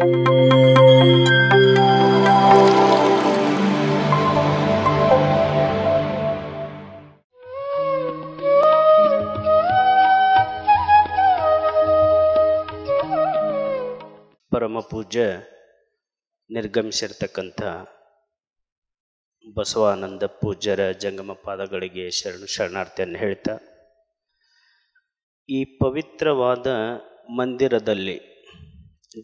ಪರಮ ಪೂಜ್ಯ ನಿರ್ಗಮಿಸಿರ್ತಕ್ಕಂಥ ಬಸವಾನಂದ ಪೂಜ್ಯರ ಜಂಗಮ ಪಾದಗಳಿಗೆ ಶರಣಾರ್ಥಿಯನ್ನು ಹೇಳ್ತಾ, ಈ ಪವಿತ್ರವಾದ ಮಂದಿರದಲ್ಲಿ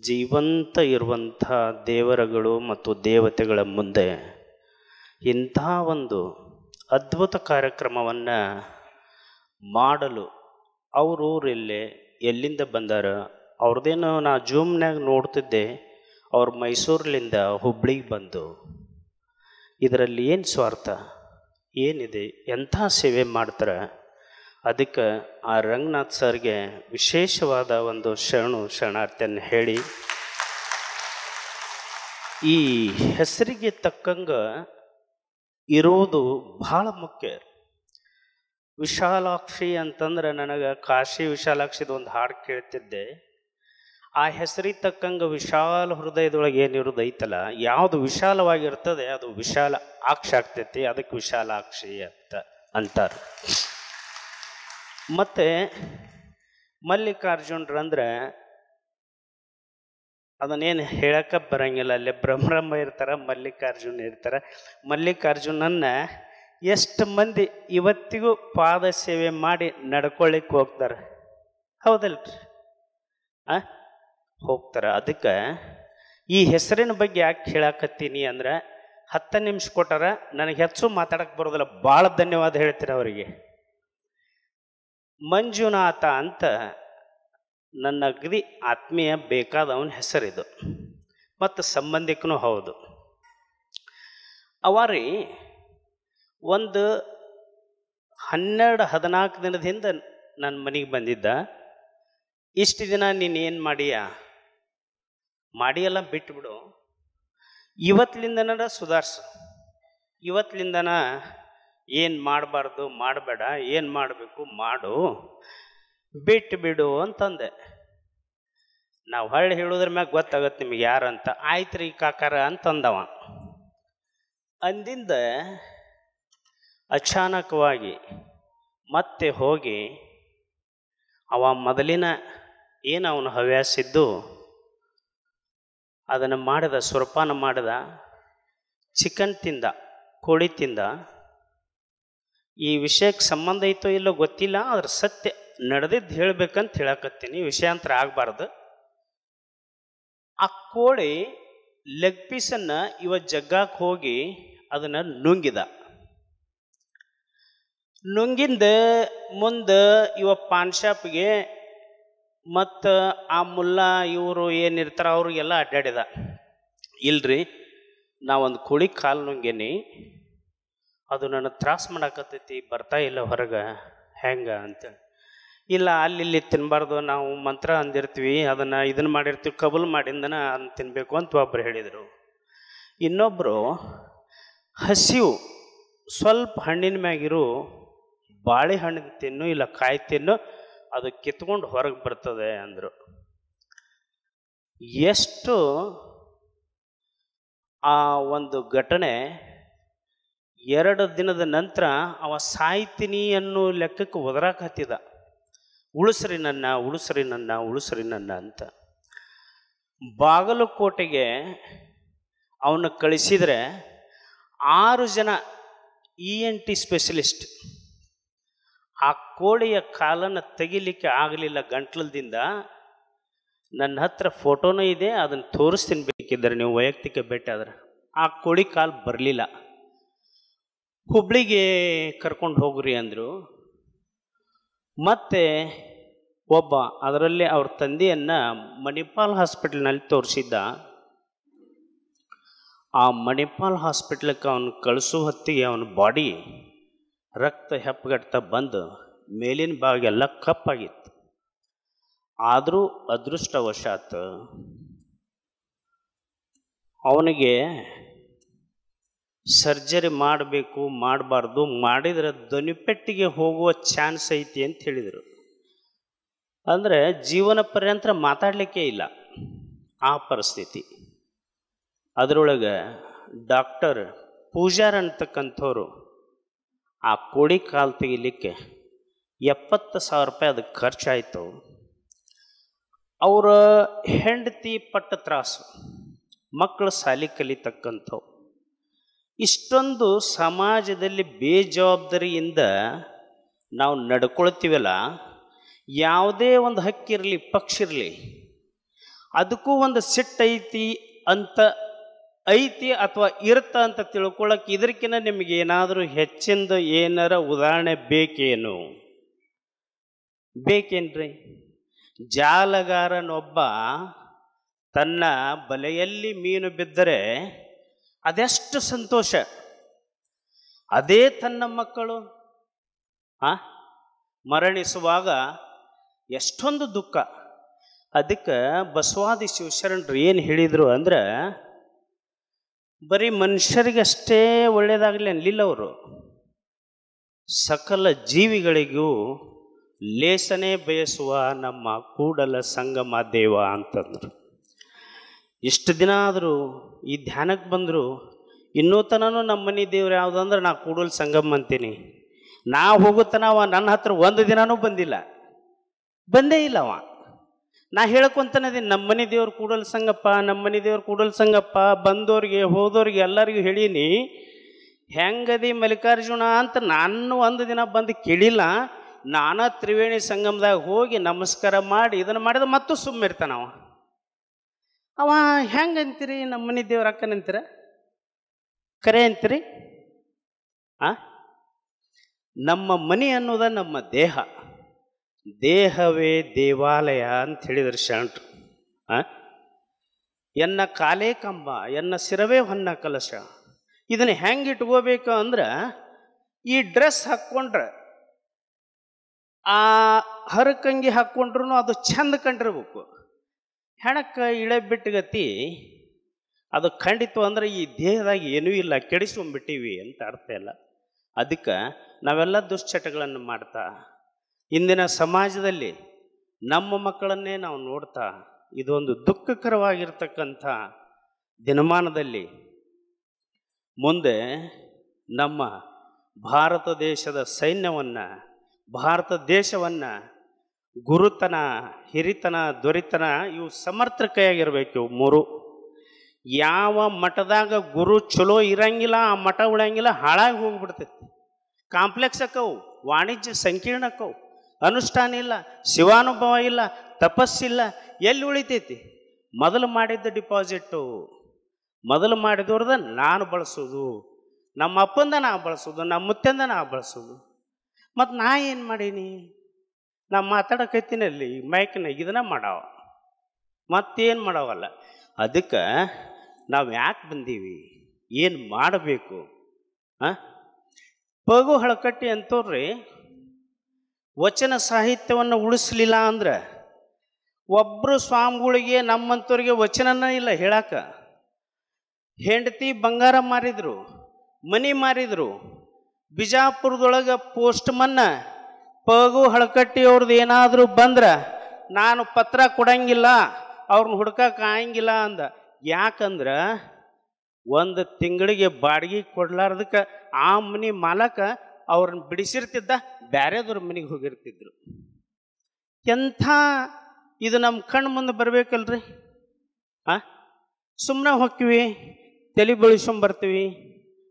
ಜೀವಂತ ಇರುವಂಥ ದೇವರುಗಳು ಮತ್ತು ದೇವತೆಗಳ ಮುಂದೆ ಇಂಥ ಒಂದು ಅದ್ಭುತ ಕಾರ್ಯಕ್ರಮವನ್ನು ಮಾಡಲು ಅವ್ರೂರಲ್ಲೇ ಎಲ್ಲಿಂದ ಬಂದಾರ, ಅವ್ರದ್ದೇನೋ ನಾ ಜೂಮ್ನಾಗ ನೋಡ್ತಿದ್ದೆ, ಅವ್ರು ಮೈಸೂರಿನಿಂದ ಹುಬ್ಳಿಗೆ ಬಂದು ಇದರಲ್ಲಿ ಏನು ಸ್ವಾರ್ಥ ಏನಿದೆ, ಎಂಥ ಸೇವೆ ಮಾಡ್ತಾರೆ. ಅದಕ್ಕೆ ಆ ರಂಗನಾಥ್ ಸರ್ಗೆ ವಿಶೇಷವಾದ ಒಂದು ಶರಣಾರ್ಥಿಯನ್ನು ಹೇಳಿ, ಈ ಹೆಸರಿಗೆ ತಕ್ಕಂಗೆ ಇರುವುದು ಭಾಳ ಮುಖ್ಯ. ವಿಶಾಲಾಕ್ಷಿ ಅಂತಂದ್ರೆ ನನಗೆ ಕಾಶಿ ವಿಶಾಲಾಕ್ಷಿದು ಒಂದು ಹಾಡು ಕೇಳ್ತಿದ್ದೆ. ಆ ಹೆಸರಿಗೆ ತಕ್ಕಂಗೆ ವಿಶಾಲ ಹೃದಯದೊಳಗೆ ಏನಿರೋದು ಐತಲ್ಲ, ಯಾವುದು ವಿಶಾಲವಾಗಿರ್ತದೆ ಅದು ವಿಶಾಲ ಆಕ್ಷಿ ಆಗ್ತೈತಿ, ಅದಕ್ಕೆ ವಿಶಾಲಾಕ್ಷಿ ಅಂತಾರೆ. ಮತ್ತು ಮಲ್ಲಿಕಾರ್ಜುನರಂದ್ರೆ ಅದನ್ನೇನು ಹೇಳಕ್ಕೆ ಬರಂಗಿಲ್ಲ. ಅಲ್ಲೇ ಬ್ರಹ್ಮ ಇರ್ತಾರೆ, ಮಲ್ಲಿಕಾರ್ಜುನ ಇರ್ತಾರೆ. ಮಲ್ಲಿಕಾರ್ಜುನನ್ನ ಎಷ್ಟು ಮಂದಿ ಇವತ್ತಿಗೂ ಪಾದ ಸೇವೆ ಮಾಡಿ ನಡ್ಕೊಳ್ಳಿಕ್ಕೆ ಹೋಗ್ತಾರೆ, ಹೌದಲ್ರಿ? ಹೋಗ್ತಾರೆ. ಅದಕ್ಕೆ ಈ ಹೆಸರಿನ ಬಗ್ಗೆ ಯಾಕೆ ಹೇಳಕತ್ತೀನಿ ಅಂದ್ರೆ, 10 ನಿಮಿಷ ಕೊಟ್ಟಾರ, ನನಗೆ ಹೆಚ್ಚು ಮಾತಾಡಕ್ಕೆ ಬರೋದಿಲ್ಲ, ಭಾಳ ಧನ್ಯವಾದ ಹೇಳ್ತೀನಿ ಅವರಿಗೆ. ಮಂಜುನಾಥ ಅಂತ ನನ್ನ ಅಗದಿ ಆತ್ಮೀಯ ಬೇಕಾದವನ ಹೆಸರಿದು, ಮತ್ತು ಸಂಬಂಧಿಕನೂ ಹೌದು. ಅವರಿ ಒಂದು 12-14 ದಿನದಿಂದ ನನ್ನ ಮನೆಗೆ ಬಂದಿದ್ದ. ಇಷ್ಟು ದಿನ ನೀನು ಏನು ಮಾಡಿಯೆಲ್ಲ ಬಿಟ್ಟುಬಿಡು, ಇವತ್ತಿನಿಂದನ ಸುಧಾರಿಸು, ಇವತ್ತಿನಿಂದನ ಏನು ಮಾಡಬಾರ್ದು ಮಾಡಬೇಡ, ಏನು ಮಾಡಬೇಕು ಮಾಡು, ಬಿಟ್ಟು ಬಿಡು ಅಂತಂದೆ. ನಾವು ಹೊಳ್ಳಿ ಹೇಳೋದ್ರ ಮ್ಯಾಗ ಗೊತ್ತಾಗತ್ತೆ ನಿಮಗೆ ಯಾರಂತ. ಆಯ್ತು ರೀ ಕಾಕಾರ ಅಂತಂದವ. ಅಂದಿಂದ ಅಚಾನಕವಾಗಿ ಮತ್ತೆ ಹೋಗಿ ಅವ ಮೊದಲಿನ ಏನು ಅವನು ಹವ್ಯಾಸಿದ್ದು ಅದನ್ನು ಮಾಡಿದ, ಸುರಪಾನ ಮಾಡಿದ, ಚಿಕನ್ ತಿಂದ, ಕೋಳಿ ತಿಂದ. ಈ ವಿಷಯಕ್ಕೆ ಸಂಬಂಧ ಐತೋ ಇಲ್ಲೋ ಗೊತ್ತಿಲ್ಲ, ಆದ್ರೆ ಸತ್ಯ ನಡೆದಿದ್ದು ಹೇಳಬೇಕಂತ ಹೇಳಕತ್ತೀನಿ, ವಿಷಯಾಂತರ ಆಗಬಾರ್ದು. ಆ ಕೋಳಿ ಲೆಗ್ ಪೀಸನ್ನು ಜಗ್ಗಾಕ್ಕೆ ಹೋಗಿ ಅದನ್ನು ನುಂಗಿದ. ನುಂಗಿಂದ ಮುಂದೆ ಪಾನ್ ಶಾಪ್ಗೆ ಮತ್ತು ಆ ಮುಲ್ಲ ಇವರು ಏನಿರ್ತಾರೆ ಅವ್ರಿಗೆಲ್ಲ ಅಡ್ಡಾಡಿದ. ಇಲ್ರಿ, ನಾವೊಂದು ಕೋಳಿ ಕಾಲು ನುಂಗೇನಿ, ಅದು ನನಗೆ ತ್ರಾಸ ಮಾಡಾಕತ್ತೈತಿ, ಬರ್ತಾ ಇಲ್ಲ ಹೊರಗೆ, ಹೆಂಗೆ ಅಂತೇಳಿ. ಇಲ್ಲ, ಅಲ್ಲಿ ತಿನ್ನಬಾರ್ದು, ನಾವು ಮಂತ್ರ ಅಂದಿರ್ತೀವಿ, ಇದನ್ನು ಮಾಡಿರ್ತೀವಿ, ಕಬೂಲ್ ಮಾಡಿಂದನ ಅದನ್ನು ತಿನ್ನಬೇಕು ಅಂತ ಒಬ್ಬರು ಹೇಳಿದರು. ಇನ್ನೊಬ್ಬರು ಹಸಿವು ಸ್ವಲ್ಪ ಹಣ್ಣಿನ ಮ್ಯಾಗಿರು ಬಾಳೆಹಣ್ಣು ತಿನ್ನು, ಇಲ್ಲ ಕಾಯಿ ತಿನ್ನು, ಅದು ಕಿತ್ಕೊಂಡು ಹೊರಗೆ ಬರ್ತದೆ ಅಂದರು. ಎಷ್ಟು ಆ ಒಂದು ಘಟನೆ 2 ದಿನದ ನಂತರ ಅವ ಸಾಯ್ತೀನಿ ಅನ್ನೋ ಲೆಕ್ಕಕ್ಕೆ ಒದರಾಕ ಹತ್ತಿದ, ಉಳಿಸ್ರಿ ನನ್ನ ಅಂತ. ಬಾಗಲಕೋಟೆಗೆ ಅವನ್ನ ಕಳಿಸಿದರೆ 6 ಜನ ENT ಸ್ಪೆಷಲಿಸ್ಟ್ ಆ ಕೋಳಿಯ ಕಾಲನ್ನು ತೆಗಿಲಿಕ್ಕೆ ಆಗಲಿಲ್ಲ ಗಂಟ್ಲದಿಂದ. ನನ್ನ ಹತ್ರ ಫೋಟೋನೂ ಇದೆ, ಅದನ್ನು ತೋರಿಸ್ತೀನಿ ಬೇಕಿದ್ದರೆ ನೀವು ವೈಯಕ್ತಿಕ ಭೇಟಿ ಆದ್ರೆ. ಆ ಕೋಳಿ ಕಾಲು ಬರಲಿಲ್ಲ. ಹುಬ್ಳಿಗೆ ಕರ್ಕೊಂಡು ಹೋಗ್ರಿ ಅಂದರು. ಮತ್ತು ಒಬ್ಬ ಅದರಲ್ಲಿ ಅವ್ರ ತಂದೆಯನ್ನು ಮಣಿಪಾಲ್ ಹಾಸ್ಪಿಟಲ್ನಲ್ಲಿ ತೋರಿಸಿದ್ದ. ಆ ಮಣಿಪಾಲ್ ಹಾಸ್ಪಿಟ್ಲಕ್ಕೆ ಅವನು ಕಳಿಸೋ ಹೊತ್ತಿಗೆ ಅವನ ಬಾಡಿ ರಕ್ತ ಹೆಪ್ಪಗಟ್ತಾ ಬಂದು ಮೇಲಿನ ಭಾಗ ಎಲ್ಲ ಕಪ್ಪಾಗಿತ್ತು. ಆದರೂ ಅದೃಷ್ಟವಶಾತ್ ಅವನಿಗೆ ಸರ್ಜರಿ ಮಾಡಬೇಕು ಮಾಡಬಾರ್ದು, ಮಾಡಿದರೆ ಧ್ವನಿಪೆಟ್ಟಿಗೆ ಹೋಗುವ ಚಾನ್ಸ್ ಐತಿ ಅಂತ ಹೇಳಿದರು. ಅಂದರೆ ಜೀವನ ಪರ್ಯಂತ ಮಾತಾಡಲಿಕ್ಕೆ ಇಲ್ಲ. ಆ ಪರಿಸ್ಥಿತಿ. ಅದರೊಳಗೆ ಡಾಕ್ಟರ್ ಪೂಜಾರ್ ಅಂತಕ್ಕಂಥವ್ರು ಆ ಕೋಳಿ ಕಾಲು ತೆಗಿಲಿಕ್ಕೆ 70,000 ರೂಪಾಯಿ ಅದಕ್ಕೆ ಖರ್ಚಾಯಿತು. ಅವರ ಹೆಂಡತಿ ಪಟ್ಟ ತ್ರಾಸು, ಮಕ್ಕಳು ಶಾಲೆ ಕಲಿತಕ್ಕಂಥವು. ಇಷ್ಟೊಂದು ಸಮಾಜದಲ್ಲಿ ಬೇಜವಾಬ್ದಾರಿಯಿಂದ ನಾವು ನಡ್ಕೊಳ್ತೀವಲ್ಲ, ಯಾವುದೇ ಒಂದು ಹಕ್ಕಿರಲಿ ಪಕ್ಷ ಇರಲಿ ಅದಕ್ಕೂ ಒಂದು ಸಿಟ್ಟೈತಿ ಅಂತ ಐತಿ ಅಥವಾ ಇರ್ತ ಅಂತ ತಿಳ್ಕೊಳ್ಳೋಕೆ ಇದಕ್ಕಿಂತ ನಿಮಗೆ ಏನಾದರೂ ಹೆಚ್ಚಿಂದ ಏನಾರ ಉದಾಹರಣೆ ಬೇಕೇನ್ರಿ? ಜಾಲಗಾರನೊಬ್ಬ ತನ್ನ ಬಲೆಯಲ್ಲಿ ಮೀನು ಬಿದ್ದರೆ ಅದೆಷ್ಟು ಸಂತೋಷ, ಅದೇ ತನ್ನ ಮಕ್ಕಳು ಮರಣಿಸುವಾಗ ಎಷ್ಟೊಂದು ದುಃಖ. ಅದಕ್ಕೆ ಬಸವಾದಿ ಶಿವಶರಣರು ಏನು ಹೇಳಿದರು ಅಂದ್ರೆ, ಬರೀ ಮನುಷ್ಯರಿಗಷ್ಟೇ ಒಳ್ಳೆಯದಾಗಲಿ ಅನ್ನಲಿಲ್ಲ ಅವರು, ಸಕಲ ಜೀವಿಗಳಿಗೂ ಲೇಸನೆ ಬಯಸುವ ನಮ್ಮ ಕೂಡಲ ಸಂಗಮ ದೇವ ಅಂತಂದರು. ಇಷ್ಟು ದಿನ ಆದರೂ ಈ ಧ್ಯಾನಕ್ಕೆ ಬಂದರು, ಇನ್ನೂ ತನೂ ನಮ್ಮ ಮನೆ ದೇವ್ರು ಯಾವುದಂದ್ರೆ ನಾ ಕೂಡಲ ಸಂಗಮ ಅಂತೀನಿ. ನಾ ಹೋಗುತ್ತಾನ ಅವ ನನ್ನ ಹತ್ರ ಒಂದು ದಿನನೂ ಬಂದೇ ಇಲ್ಲ ಅವ. ನಾ ಹೇಳ್ಕೊಂತಾನದೀನಿ, ನಮ್ಮ ಮನೆ ದೇವ್ರು ಕೂಡಲ ಸಂಗಪ್ಪ, ನಮ್ಮ ಮನೆ ದೇವ್ರು ಕೂಡಲ ಸಂಗಪ್ಪ. ಬಂದವ್ರಿಗೆ ಹೋದವ್ರಿಗೆ ಎಲ್ಲರಿಗೂ ಹೇಳೀನಿ ಹೆಂಗದಿ ಮಲ್ಲಿಕಾರ್ಜುನ ಅಂತ. ನಾನು ಒಂದು ದಿನ ಬಂದು ಕೇಳಿಲ್ಲ. ನಾನಾ ತ್ರಿವೇಣಿ ಸಂಗಮದಾಗ ಹೋಗಿ ನಮಸ್ಕಾರ ಮಾಡಿ ಇದನ್ನು ಮಾಡಿದ ಮತ್ತು ಸುಮ್ಮಿರ್ತಾನವ. ಅವ ಹೆಂಗೆ ಅಂತೀರಿ? ನಮ್ಮ ಮನೆ ದೇವ್ರ ಅಕ್ಕನಂತೀರ? ಕರೆ ಅಂತೀರಿ? ನಮ್ಮ ಮನೆ ಅನ್ನೋದ ನಮ್ಮ ದೇಹ, ದೇಹವೇ ದೇವಾಲಯ ಅಂತ ಹೇಳಿದ್ರು ಶರಣರು. ಎನ್ನ ಕಾಲೇ ಕಂಬ, ಎನ್ನ ಸಿರವೇ ಹೊನ್ನ ಕಲಶ. ಇದನ್ನು ಹೆಂಗೆ ಇಟ್ಕೋಬೇಕು ಅಂದ್ರೆ, ಈ ಡ್ರೆಸ್ ಹಾಕ್ಕೊಂಡ್ರೆ, ಆ ಹರಕಂಗಿ ಹಾಕ್ಕೊಂಡ್ರು ಅದು ಚಂದ ಕಂಡಿರ್ಬೇಕು. ಹೆಣಕ್ಕೆ ಇಳೆ ಬಿಟ್ಟಗತಿ ಅದು ಖಂಡಿತ ಅಂದ್ರೆ ಈ ದೇಹದಾಗ ಏನೂ ಇಲ್ಲ, ಕೆಡಿಸ್ಕೊಂಡ್ಬಿಟ್ಟಿವಿ ಅಂತ ಅರ್ಥ ಇಲ್ಲ. ಅದಕ್ಕೆ ನಾವೆಲ್ಲ ದುಶ್ಚಟಗಳನ್ನು ಮಾಡ್ತಾ ಇಂದಿನ ಸಮಾಜದಲ್ಲಿ ನಮ್ಮ ಮಕ್ಕಳನ್ನೇ ನಾವು ನೋಡ್ತಾ ಇದೊಂದು ದುಃಖಕರವಾಗಿರ್ತಕ್ಕಂಥ ದಿನಮಾನದಲ್ಲಿ ಮುಂದೆ ನಮ್ಮ ಭಾರತ ದೇಶದ ಸೈನ್ಯವನ್ನು, ಭಾರತ ದೇಶವನ್ನು ಗುರುತನ, ಹಿರಿತನ, ದೊರೆತನ ಇವು ಸಮರ್ಥ ಕೈಯಾಗಿರ್ಬೇಕು. ಇವು ಮೂರು. ಯಾವ ಮಠದಾಗ ಗುರು ಚಲೋ ಇರಂಗಿಲ್ಲ, ಆ ಮಠ ಉಳಂಗಿಲ್ಲ, ಹಾಳಾಗಿ ಹೋಗ್ಬಿಡ್ತೈತಿ. ಕಾಂಪ್ಲೆಕ್ಸ್ ಅಕ್ಕವು, ವಾಣಿಜ್ಯ ಸಂಕೀರ್ಣ ಅಕ್ಕವು, ಅನುಷ್ಠಾನ ಇಲ್ಲ, ಶಿವಾನುಭವ ಇಲ್ಲ, ತಪಸ್ಸಿಲ್ಲ, ಎಲ್ಲಿ ಉಳಿತೈತಿ? ಮೊದಲು ಮಾಡಿದ್ದ ಡಿಪಾಸಿಟ್ಟು, ಮೊದಲು ಮಾಡಿದವ್ರದ ನಾನು ಬಳಸೋದು, ನಮ್ಮ ಅಪ್ಪಂದ ನಾ ಬಳಸೋದು, ನಮ್ಮ ಮುತ್ತೆಂದ ನಾ ಬಳಸೋದು. ಮತ್ತು ನಾ ಏನು ಮಾಡೀನಿ? ನಾ ಮಾತಾಡಕೈತೀನಿ ಅಲ್ಲಿ ಮೈಕ್ನಾಗ ಇದನ್ನ ಮಾಡವ, ಮತ್ತೇನು ಮಾಡವಲ್ಲ. ಅದಕ್ಕೆ ನಾವು ಯಾಕೆ ಬಂದೀವಿ, ಏನು ಮಾಡಬೇಕು? ಪಗು ಹಳಕಟ್ಟಿ ಅಂತವ್ರಿ ವಚನ ಸಾಹಿತ್ಯವನ್ನು ಉಳಿಸ್ಲಿಲ್ಲ ಅಂದ್ರೆ, ಒಬ್ಬರು ಸ್ವಾಮಿಗಳಿಗೆ ನಮ್ಮಂಥವ್ರಿಗೆ ವಚನನ ಇಲ್ಲ ಹೇಳಾಕ. ಹೆಂಡತಿ ಬಂಗಾರ ಮಾರಿದ್ರು, ಮನಿ ಮಾರಿದ್ರು. ಬಿಜಾಪುರದೊಳಗೆ ಪೋಸ್ಟ್ಮನ್ನ ಪಗು ಹಳಕಟ್ಟಿ ಅವ್ರದ್ದು ಏನಾದರೂ ಬಂದ್ರೆ ನಾನು ಪತ್ರ ಕೊಡಂಗಿಲ್ಲ, ಅವ್ರನ್ನ ಹುಡ್ಕಕ್ಕೆ ಆಗಂಗಿಲ್ಲ ಅಂದ. ಯಾಕಂದ್ರೆ ಒಂದು ತಿಂಗಳಿಗೆ ಬಾಡಿಗೆ ಕೊಡ್ಲಾರ್ದಕ್ಕೆ ಆ ಮನೆ ಮಾಲಕ ಅವ್ರನ್ನ ಬಿಡಿಸಿರ್ತಿದ್ದ, ಬೇರೆದವ್ರ ಮನೆಗೆ ಹೋಗಿರ್ತಿದ್ರು. ಎಂಥ ಇದು ನಮ್ಮ ಕಣ್ಣು ಮುಂದೆ ಬರಬೇಕಲ್ರಿ. ಸುಮ್ಮನೆ ಹೋಗ್ತೀವಿ, ತಲೆ ಬಳಸ್ಕೊಂಬರ್ತೀವಿ,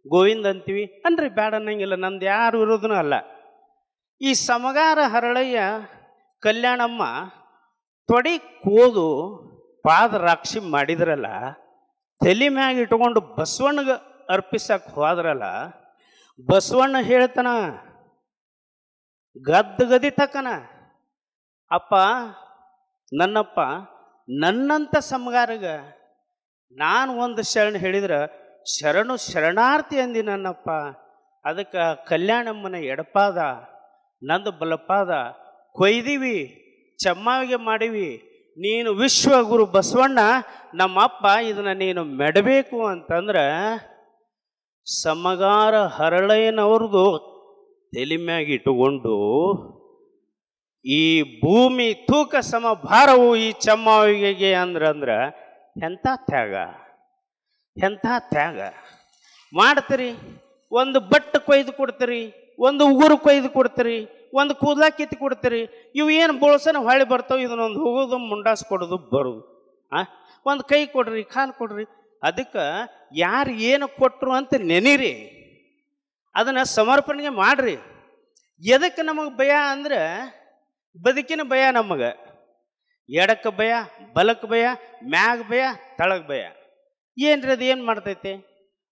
ಗೋವಿಂದ ಅಂತೀವಿ ಅನ್ರಿ, ಬೇಡ ಅನ್ನಂಗಿಲ್ಲ. ನಂದು ಯಾರು ಇರೋದೂ ಅಲ್ಲ. ಈ ಸಮಗಾರ ಹರಳಯ್ಯ ಕಲ್ಯಾಣಮ್ಮ ತೊಡಿ ಕೋದು ಪಾದರಾಕ್ಷಿ ಮಾಡಿದ್ರಲ್ಲ, ತಲೆ ಮ್ಯಾಗ ಇಟ್ಕೊಂಡು ಬಸವಣ್ಣಗೆ ಅರ್ಪಿಸಕ್ಕೆ ಹೋದ್ರಲ್ಲ, ಬಸವಣ್ಣ ಹೇಳ್ತಾನ ಗದ್ಗದಿ ತಕ್ಕನ, ಅಪ್ಪ ನನ್ನಪ್ಪ ನನ್ನಂಥ ಸಮಗಾರಗ ನಾನು ಒಂದು ಶರಣ ಹೇಳಿದ್ರೆ ಶರಣು ಶರಣಾರ್ಥಿ ಅಂದಿ ನನ್ನಪ್ಪ. ಅದಕ್ಕೆ ಕಲ್ಯಾಣಮ್ಮನ ಎಡಪಾದ ನಂದು ಬಲಪಾದ ಕೊಯ್ದೀವಿ, ಚಮ್ಮಾವಿಗೆ ಮಾಡೀವಿ. ನೀನು ವಿಶ್ವಗುರು ಬಸವಣ್ಣ ನಮ್ಮಪ್ಪ, ಇದನ್ನು ನೀನು ಮೆಡಬೇಕು ಅಂತಂದ್ರೆ ಸಮಗಾರ ಹರಳಯ್ಯನವ್ರದ್ದು ತಲೆ ಮ್ಯಾಗ ಇಟ್ಟುಕೊಂಡು ಈ ಭೂಮಿ ತೂಕ ಸಮಭಾರವು ಈ ಚಮ್ಮಾವಿಗೆ ಅಂದ್ರೆ ಎಂಥ ತ್ಯಾಗ, ಎಂಥ ತ್ಯಾಗ ಮಾಡ್ತೀರಿ. ಒಂದು ಬಟ್ಟೆ ಕೊಯ್ದು ಕೊಡ್ತೀರಿ, ಒಂದು ಉಗುರು ಕೊಯ್ದು ಕೊಡ್ತೀರಿ, ಒಂದು ಕೂದಲ ಕಿತ್ತು ಕೊಡ್ತೀರಿ. ಇವು ಏನು ಬೋಳ್ಸನ ಹೊಳೆ ಬರ್ತಾವೆ, ಇದನ್ನೊಂದು ಹೋಗೋದು ಮುಂಡಾಸ್ ಕೊಡೋದು ಬರೋದು. ಒಂದು ಕೈ ಕೊಡ್ರಿ, ಕಾಲು ಕೊಡ್ರಿ. ಅದಕ್ಕೆ ಯಾರು ಏನು ಕೊಟ್ಟರು ಅಂತ ನೆನೀರಿ, ಅದನ್ನು ಸಮರ್ಪಣೆಗೆ ಮಾಡ್ರಿ. ಎದಕ್ಕೆ ನಮಗೆ ಭಯ ಅಂದ್ರೆ ಬದುಕಿನ ಭಯ. ನಮಗೆ ಎಡಕ್ಕೆ ಭಯ, ಬಲಕ್ಕೆ ಭಯ, ಮ್ಯಾಗ ಭಯ, ತಳಗೆ ಭಯ. ಏನ್ರಿ ಅದು ಏನು ಮಾಡ್ತೈತಿ?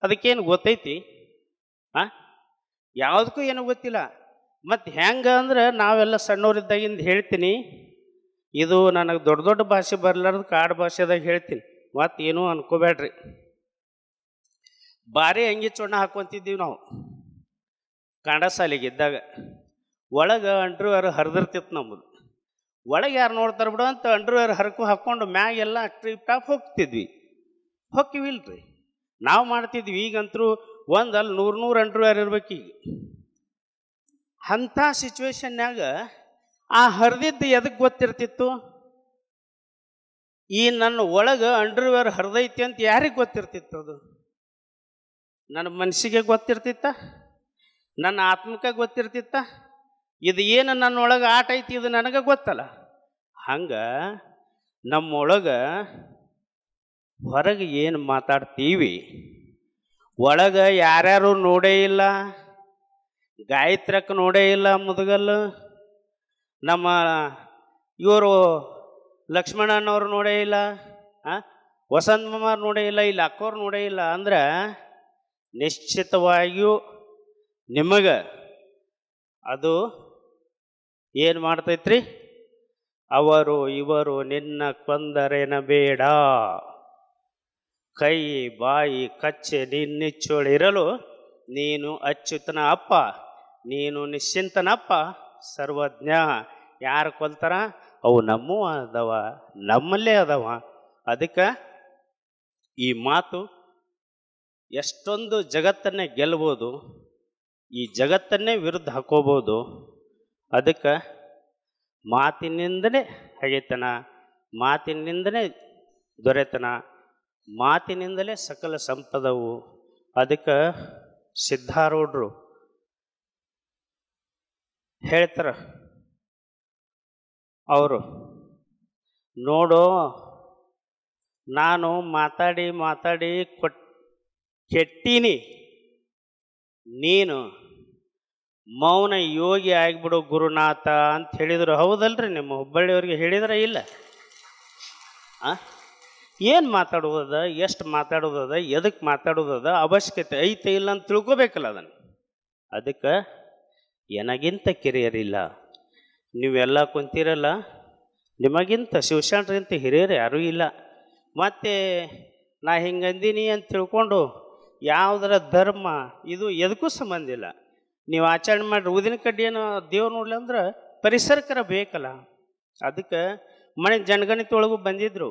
ಅದಕ್ಕೇನು ಗೊತ್ತೈತಿ? ಯಾವುದಕ್ಕೂ ಏನೂ ಗೊತ್ತಿಲ್ಲ. ಮತ್ತು ಹೆಂಗೆ ಅಂದ್ರೆ ನಾವೆಲ್ಲ ಸಣ್ಣವರಿದ್ದಾಗಿಂದ ಹೇಳ್ತೀನಿ, ಇದು ನನಗೆ ದೊಡ್ಡ ದೊಡ್ಡ ಭಾಷೆ ಬರಲಾರ್ದು ಕಾಡು ಭಾಷೆದಾಗ ಹೇಳ್ತೀನಿ. ಮತ್ತು ಏನೂ ಅನ್ಕೋಬೇಡ್ರಿ. ಭಾರಿ ಅಂಗಿ ಚೊಣ್ಣ ಹಾಕ್ಕೊಂತಿದ್ದೀವಿ ನಾವು ಕನ್ನಡ ಶಾಲೆಗೆ ಇದ್ದಾಗ. ಒಳಗೆ ಅಂಡ್ರವೇರ್ ಹರಿದಿರ್ತಿತ್ತು ನಮ್ಮದು. ಒಳಗೆ ಯಾರು ನೋಡ್ತಾರೆ ಬಿಡು ಅಂತ ಅಂಡ್ರವೇರ್ ಹರಕು ಹಾಕ್ಕೊಂಡು ಮ್ಯಾಗೆಲ್ಲ ಟ್ರಿಪ್ ಟಾಪ್ ಹೋಗ್ತಿದ್ವಿ. ಹೊಕ್ಕಿವಿಲ್ರಿ, ನಾವು ಮಾಡ್ತಿದ್ವಿ. ಈಗಂತರೂ ಒಂದಲ್ಲಿ 100 ಅಂಡ್ರವೇರ್ ಇರ್ಬೇಕು. ಈಗ ಅಂಥ ಸಿಚುವೇಶನ್ಯಾಗ ಆ ಹರಿದಿದ್ದು ಎದಕ್ಕೆ ಗೊತ್ತಿರ್ತಿತ್ತು? ಈ ನನ್ನ ಒಳಗೆ ಅಂಡರ್ವೇರ್ ಹರಿದೈತಿ ಅಂತ ಯಾರಿಗೆ ಗೊತ್ತಿರ್ತಿತ್ತು? ಅದು ನನ್ನ ಮನಸ್ಸಿಗೆ ಗೊತ್ತಿರ್ತಿತ್ತ? ನನ್ನ ಆತ್ಮಕ್ಕೆ ಗೊತ್ತಿರ್ತಿತ್ತ? ಇದು ಏನು ನನ್ನೊಳಗೆ ಆಟ ಐತಿ ಇದು ನನಗೆ ಗೊತ್ತಲ್ಲ. ಹಂಗೆ ನಮ್ಮೊಳಗೆ ಹೊರಗೆ ಏನು ಮಾತಾಡ್ತೀವಿ, ಒಳಗೆ ಯಾರ್ಯಾರು ನೋಡೇ ಇಲ್ಲ. ಗಾಯತ್ರಕ್ಕೆ ನೋಡೇ ಇಲ್ಲ ಮುದುಗಲ್ಲು, ನಮ್ಮ ಇವರು ಲಕ್ಷ್ಮಣನವ್ರು ನೋಡೇ ಇಲ್ಲ, ವಸಂತ ಮಾಮಾರ್ ನೋಡೇ ಇಲ್ಲ, ಇಲ್ಲಿ ಅಕ್ಕವ್ರು ನೋಡೇ ಇಲ್ಲ. ಅಂದ್ರೆ ನಿಶ್ಚಿತವಾಗಿಯೂ ನಿಮಗೆ ಅದು ಏನು ಮಾಡ್ತೈತ್ರಿ? ಅವರು ಇವರು ನಿನ್ನ ಕೊಂದರೇನ ಬೇಡ, ಕೈ ಬಾಯಿ ಕಚ್ಚೆ ನಿನ್ನಿಚ್ಚೊಳಿರಲು ನೀನು ಅಚ್ಯುತನ ಅಪ್ಪ, ನೀನು ನಿಶ್ಚಿಂತನಪ್ಪ, ಸರ್ವಜ್ಞ. ಯಾರು ಕೊಲ್ತಾರ ಅವು ನಮ್ಮೂ ಅದಾವ, ನಮ್ಮಲ್ಲೇ ಅದಾವ. ಅದಕ್ಕೆ ಈ ಮಾತು ಎಷ್ಟೊಂದು ಜಗತ್ತನ್ನೇ ಗೆಲ್ಬೋದು, ಈ ಜಗತ್ತನ್ನೇ ವಿರುದ್ಧ ಹಾಕೋಬೋದು. ಅದಕ್ಕೆ ಮಾತಿನಿಂದಲೇ ಹಗೆತನ, ಮಾತಿನಿಂದಲೇ ದೊರೆತನ, ಮಾತಿನಿಂದಲೇ ಸಕಲ ಸಂಪದವು. ಅದಕ್ಕೆ ಸಿದ್ಧಾರೂಢರು ಹೇಳ್ತಾರೆ, ಅವರು ನೋಡು ನಾನು ಮಾತಾಡಿ ಮಾತಾಡಿ ಕೆಟ್ಟೀನಿ, ನೀನು ಮೌನ ಯೋಗಿ ಆಗಿಬಿಡು ಗುರುನಾಥ ಅಂತ ಹೇಳಿದರು. ಹೌದಲ್ರಿ? ನಿಮ್ಮ ಹುಬ್ಬಳ್ಳಿಯವ್ರಿಗೆ ಹೇಳಿದ್ರೆ ಇಲ್ಲ? ಏನು ಮಾತಾಡೋದದ, ಎಷ್ಟು ಮಾತಾಡೋದದ, ಎದಕ್ಕೆ ಮಾತಾಡೋದದ, ಅವಶ್ಯಕತೆ ಐತೆ ಇಲ್ಲ ಅಂತ ತಿಳ್ಕೊಬೇಕಲ್ಲ ಅದನ್ನು. ಅದಕ್ಕೆ ನನಗಿಂತ ಕಿರಿಯರಿಲ್ಲ, ನೀವೆಲ್ಲ ಕುಂತಿರಲ್ಲ, ನಿಮಗಿಂತ ಶಿವಶರಣರಿಗಿಂತ ಹಿರಿಯರು ಯಾರೂ ಇಲ್ಲ. ಮತ್ತು ನಾ ಹಿಂಗಂದೀನಿ ಅಂತ ತಿಳ್ಕೊಂಡು ಯಾವುದರ ಧರ್ಮ ಇದು ಎದಕ್ಕೂ ಸಂಬಂಧ ಇಲ್ಲ. ನೀವು ಆಚರಣೆ ಮಾಡಿರಿ. ಊದಿನ ಕಡ್ಡಿಯನ್ನು ದೇವ್ರು ನೋಡ್ಲಿ ಅಂದ್ರೆ ಪರಿಸರಕರ ಬೇಕಲ್ಲ. ಅದಕ್ಕೆ ಮನೆ ಜನಗಣತಿ ಬಂದಿದ್ರು.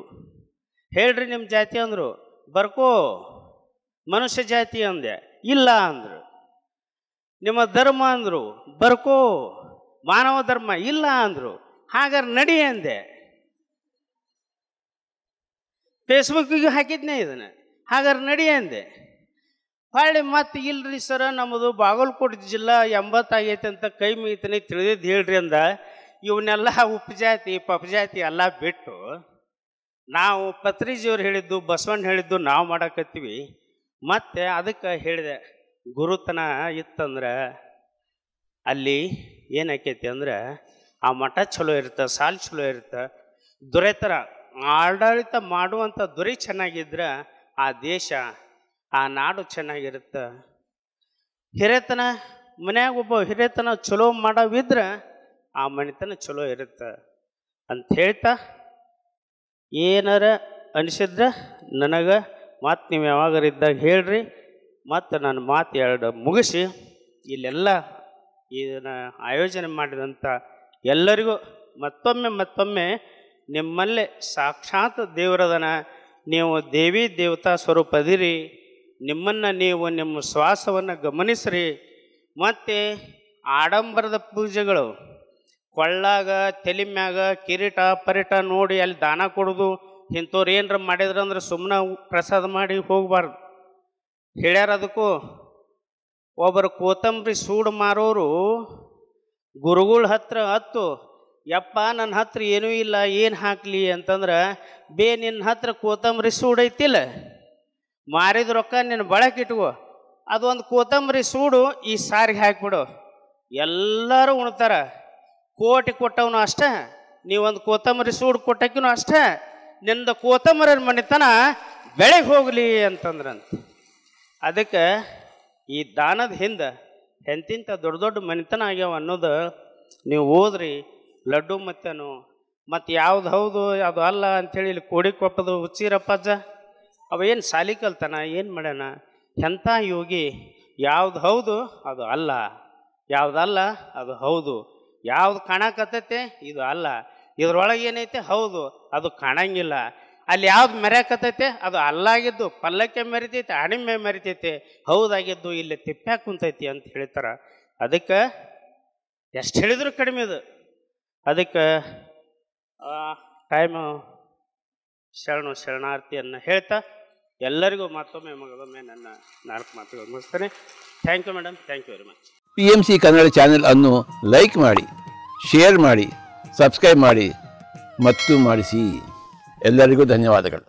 ಹೇಳ್ರಿ ನಿಮ್ಮ ಜಾತಿ ಅಂದರು. ಬರ್ಕೋ ಮನುಷ್ಯ ಜಾತಿ ಅಂದೆ, ಇಲ್ಲ ಅಂದರು. ನಿಮ್ಮ ಧರ್ಮ ಅಂದರು. ಬರ್ಕೋ ಮಾನವ ಧರ್ಮ, ಇಲ್ಲ ಅಂದರು. ಹಾಗಾದ್ರೆ ನಡಿ ಅಂದೆ. ಫೇಸ್ಬುಕ್ಕಿಗೆ ಹಾಕಿದ್ನೇ ಇದನ್ನು. ಹಾಗಾದ್ರೆ ನಡಿ ಅಂದೆ. ಹೊಳ್ಳಿ ಮತ್ತೆ ಇಲ್ರಿ ಸರ ನಮ್ಮದು ಬಾಗಲಕೋಟೆ ಜಿಲ್ಲಾ 80 ಆಗೈತೆ ಅಂತ ಕೈ ಮುಗಿತಾನೆ ತಿಳಿದಿದ್ದು ಹೇಳ್ರಿ ಅಂದ. ಇವನ್ನೆಲ್ಲ ಉಪಜಾತಿ ಪಪಜಾತಿ ಎಲ್ಲ ಬಿಟ್ಟು ನಾವು ಪತ್ರಿಜಿಯವ್ರು ಹೇಳಿದ್ದು, ಬಸವಣ್ಣ ಹೇಳಿದ್ದು ನಾವು ಮಾಡಕತ್ತೀವಿ. ಮತ್ತು ಅದಕ್ಕೆ ಹೇಳಿದೆ, ಗುರುತನ ಇತ್ತಂದ್ರೆ ಅಲ್ಲಿ ಏನಾಕೈತಿ ಅಂದ್ರೆ ಆ ಮಠ ಚಲೋ ಇರುತ್ತೆ, ಸಾಲು ಚಲೋ ಇರುತ್ತೆ, ದೊರೆತರ ಆಡಳಿತ ಮಾಡುವಂಥ ದೊರೆ ಚೆನ್ನಾಗಿದ್ರೆ ಆ ದೇಶ ಆ ನಾಡು ಚೆನ್ನಾಗಿರುತ್ತೆ. ಹಿರೇತನ ಮನ್ಯಾಗ ಒಬ್ಬ ಹಿರೇತನ ಚಲೋ ಮಾಡೋವಿದ್ರೆ ಆ ಮನೆತನ ಚಲೋ ಇರುತ್ತೆ ಅಂತ ಹೇಳ್ತಾ, ಏನಾರ ಅನಿಸಿದ್ರೆ ನನಗೆ ಮತ್ತು ನೀವು ಯಾವಾಗರಿದ್ದಾಗ ಹೇಳ್ರಿ. ಮತ್ತು ನನ್ನ ಮಾತು ಎರಡು ಮುಗಿಸಿ ಇಲ್ಲೆಲ್ಲ ಇದನ್ನು ಆಯೋಜನೆ ಮಾಡಿದಂಥ ಎಲ್ಲರಿಗೂ ಮತ್ತೊಮ್ಮೆ ನಿಮ್ಮಲ್ಲೇ ಸಾಕ್ಷಾತ್ ದೇವರದನ, ನೀವು ದೇವಿ ದೇವತಾ ಸ್ವರೂಪ ಅದಿರಿ. ನಿಮ್ಮನ್ನು ನೀವು ನಿಮ್ಮ ಶ್ವಾಸವನ್ನು ಗಮನಿಸ್ರಿ. ಮತ್ತು ಆಡಂಬರದ ಪೂಜೆಗಳು, ಕೊಳ್ಳಾಗ ತಲೆ ಮ್ಯಾಗ ಕಿರೀಟ ಪರಿಟ ನೋಡಿ ಅಲ್ಲಿ ದಾನ ಕೊಡೋದು, ಇಂಥವ್ರು ಏನರ ಮಾಡಿದ್ರಂದ್ರೆ ಸುಮ್ಮನೆ ಪ್ರಸಾದ ಮಾಡಿ ಹೋಗಬಾರ್ದು. ಹೇಳ್ಯಾರ ಅದಕ್ಕೂ. ಒಬ್ಬರು ಕೋತಂಬರಿ ಸೂಡು ಮಾರೋರು ಗುರುಗಳ ಹತ್ರ ಹತ್ತು, ಯಪ್ಪ ನನ್ನ ಹತ್ರ ಏನೂ ಇಲ್ಲ, ಏನು ಹಾಕಲಿ ಅಂತಂದ್ರೆ, ನಿನ್ನ ಹತ್ರ ಕೋತಂಬರಿ ಸೂಡು ಐತಿಲ್ಲ, ಮಾರಿದ ರೊಕ್ಕ ನಿನ್ನ ಬಳಕೆ ಇಟ್ಕೋ, ಅದೊಂದು ಕೋತಂಬರಿ ಸೂಡು ಈ ಸಾರಿಗೆ ಹಾಕಿಬಿಡು, ಎಲ್ಲರೂ ಉಣ್ತಾರ. ಕೋಟಿ ಕೊಟ್ಟವನು ಅಷ್ಟೇ, ನೀವೊಂದು ಕೋತಂಬರಿ ಸೂಡು ಕೊಟ್ಟಕ್ಕೂ ಅಷ್ಟೇ, ನಿಂದ ಕೋತಂಬರಿ ಮಣಿತನ ಬೆಳೆಗೆ ಹೋಗಲಿ ಅಂತಂದ್ರಂತ. ಅದಕ್ಕೆ ಈ ದಾನದ ಹಿಂದೆ ಎಂತಿಂಥ ದೊಡ್ಡ ದೊಡ್ಡ ಮನೆತನ ಆಗ್ಯಾವ ಅನ್ನೋದು ನೀವು ಓದ್ರಿ. ಲಡ್ಡು ಮತ್ತೇನು ಮತ್ತು ಯಾವ್ದು ಹೌದು ಅದು ಅಲ್ಲ ಅಂಥೇಳಿ ಇಲ್ಲಿ ಕೋಡಿ ಕೊಪ್ಪದು ಹುಚ್ಚಿರಪ್ಪಜ್ಜ ಅವ ಏನು ಸಾಲಿ ಕಲ್ತಾನ, ಏನು ಮಾಡ್ಯಾನ, ಎಂಥ ಯೋಗಿ. ಯಾವ್ದು ಹೌದು ಅದು ಅಲ್ಲ, ಯಾವುದಲ್ಲ ಅದು ಹೌದು, ಯಾವ್ದು ಕಾಣಕತ್ತೈತೆ ಇದು ಅಲ್ಲ, ಇದ್ರೊಳಗೆ ಏನೈತೆ ಹೌದು ಅದು ಕಾಣಂಗಿಲ್ಲ, ಅಲ್ಲಿ ಯಾವ್ದು ಮೆರ್ಯಾಕತ್ತೈತೆ ಅದು ಅಲ್ಲಾಗಿದ್ದು ಪಲ್ಲಕ್ಕೆ ಮೆರಿತೈತೆ, ಅಣಿಮೆ ಮೆರಿತೈತೆ, ಹೌದಾಗಿದ್ದು ಇಲ್ಲಿ ತಿಪ್ಪ್ಯಾಕೆ ಕುಂತೈತಿ ಅಂತ ಹೇಳ್ತಾರೆ. ಅದಕ್ಕೆ ಎಷ್ಟು ಹೇಳಿದ್ರು ಕಡಿಮೆ ಇದು. ಅದಕ್ಕೆ ಟೈಮು ಶರಣಾರ್ಥಿಯನ್ನು ಹೇಳ್ತಾ ಎಲ್ಲರಿಗೂ ಮತ್ತೊಮ್ಮೆ ಮಗದೊಮ್ಮೆ ನನ್ನ 4 ಮಾತುಗಳು ಮುಗಿಸ್ತೇನೆ. Thank you madam, thank you very much. PMC Kannada channel ಅನ್ನು ಲೈಕ್ ಮಾಡಿ, ಶೇರ್ ಮಾಡಿ, ಸಬ್ಸ್ಕ್ರೈಬ್ ಮಾಡಿ ಮತ್ತು ಮಾಡಿಸಿ. ಎಲ್ಲರಿಗೂ ಧನ್ಯವಾದಗಳು.